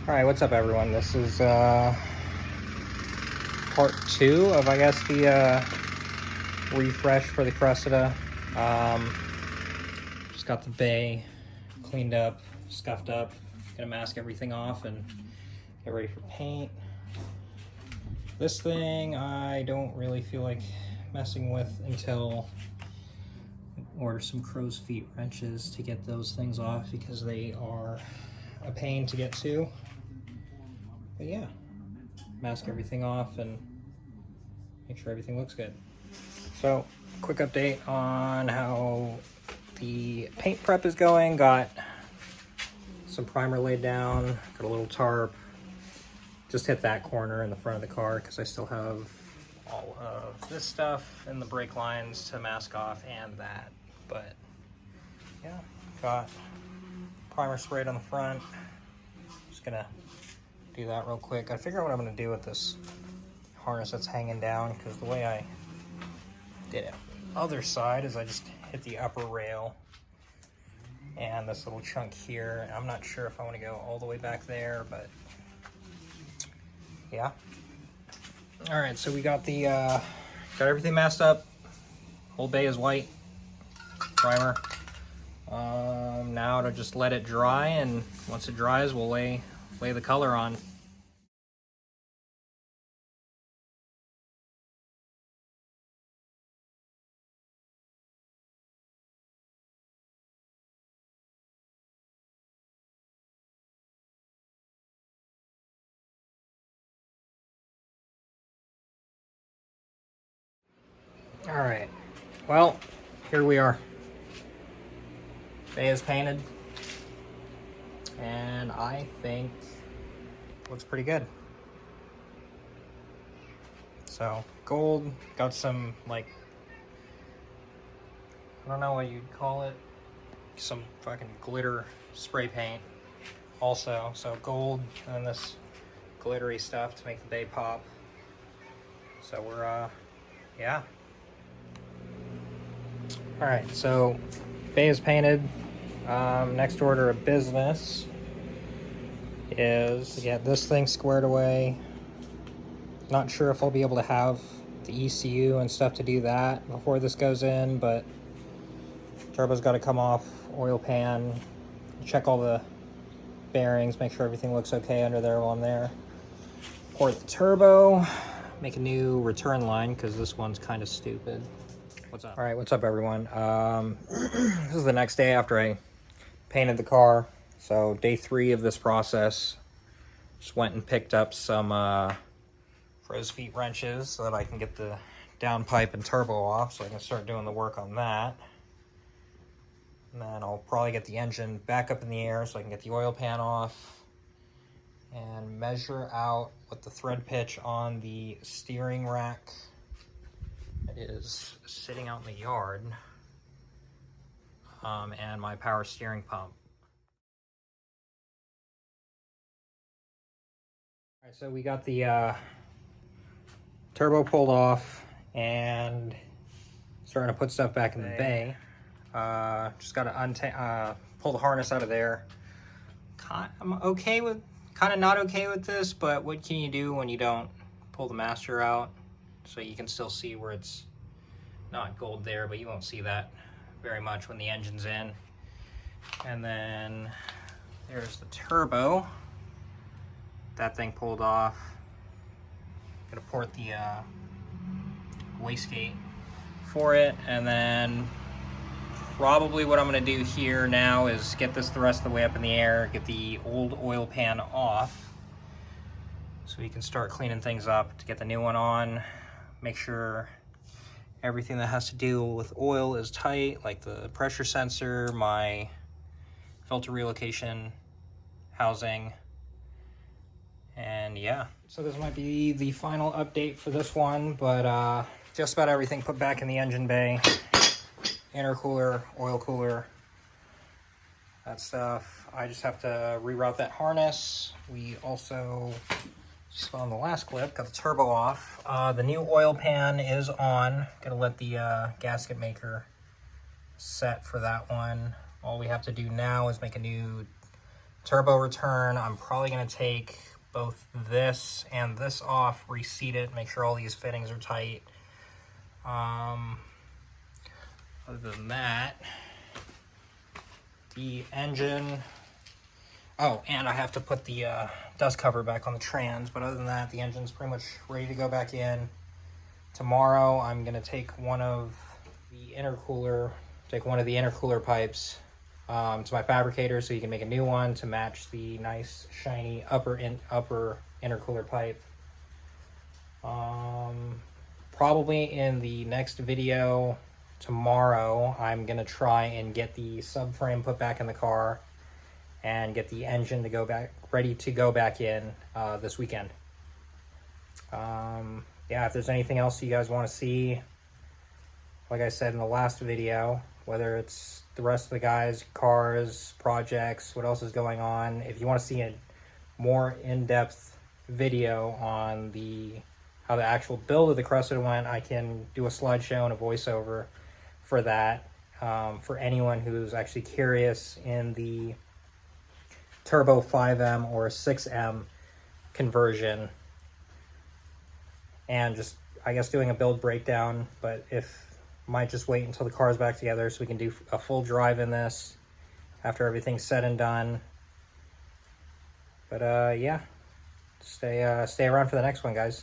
Alright, what's up everyone? This is part 2 of, I guess, the refresh for the Cressida. Just got the bay cleaned up, scuffed up. Gonna mask everything off and get ready for paint. This thing I don't really feel like messing with until I order some crow's feet wrenches to get those things off, because they are a pain to get to. But yeah, mask everything off and make sure everything looks good. So, quick update on how the paint prep is going. Got some primer laid down, got a little tarp. Just hit that corner in the front of the car because I still have all of this stuff in the brake lines to mask off and that. But yeah, got primer sprayed on the front. Just gonna do that real quick. I figure out what I'm gonna do with this harness that's hanging down, because the way I did it other side is I just hit the upper rail and this little chunk here. I'm not sure if I want to go all the way back there, but yeah. All right, so we got the got everything masked up. Whole bay is white primer. Now to just let it dry, and once it dries, we'll lay the color on. All right, well, here we are. Bay is painted, and I think it looks pretty good. So gold, got some, like, I don't know what you'd call it, some fucking glitter spray paint also. So gold and this glittery stuff to make the bay pop. So we're yeah. All right, so bay is painted. Next order of business is to get this thing squared away. Not sure if I'll be able to have the ECU and stuff to do that before this goes in, but turbo's got to come off, oil pan, check all the bearings, make sure everything looks okay under there while I'm there. Port the turbo, make a new return line because this one's kind of stupid. What's up? All right, what's up everyone? This is the next day after I painted the car. So day 3 of this process. Just went and picked up some crow's feet wrenches so that I can get the downpipe and turbo off, so I can start doing the work on that. And then I'll probably get the engine back up in the air so I can get the oil pan off and measure out what the thread pitch on the steering rack that is sitting out in the yard, and my power steering pump. All right, so we got the turbo pulled off and starting to put stuff back in the bay. Just got to pull the harness out of there. I'm okay with, kind of not okay with this, but what can you do when you don't pull the master out? So you can still see where it's not gold there, but you won't see that very much when the engine's in. And then there's the turbo. That thing pulled off. Gonna port the wastegate for it, and then probably what I'm gonna do here now is get this the rest of the way up in the air, get the old oil pan off so we can start cleaning things up to get the new one on. Make sure everything that has to do with oil is tight, like the pressure sensor, my filter relocation housing, and yeah. So this might be the final update for this one, but just about everything put back in the engine bay. Intercooler, oil cooler, that stuff. I just have to reroute that harness. We also, just on the last clip, got the turbo off. The new oil pan is on. Gonna let the gasket maker set for that one. All we have to do now is make a new turbo return. I'm probably going to take both this and this off, reseat it, make sure all these fittings are tight. Other than that, the engine, oh, and I have to put the dust cover back on the trans, but other than that, the engine's pretty much ready to go back in. Tomorrow, I'm going to take one of the intercooler pipes to my fabricator so you can make a new one to match the nice shiny upper intercooler pipe. Probably in the next video tomorrow, I'm gonna try and get the subframe put back in the car and get the engine to go back, ready to go back in this weekend. Yeah, if there's anything else you guys want to see, like I said in the last video, whether it's the rest of the guys, cars, projects, what else is going on, if you want to see a more in-depth video on how the actual build of the Cressida went, I can do a slideshow and a voiceover for that. For anyone who's actually curious in the Turbo 5M or 6M conversion, and just, I guess, doing a build breakdown, but might just wait until the car's back together so we can do a full drive in this after everything's said and done. But yeah, stay around for the next one, guys.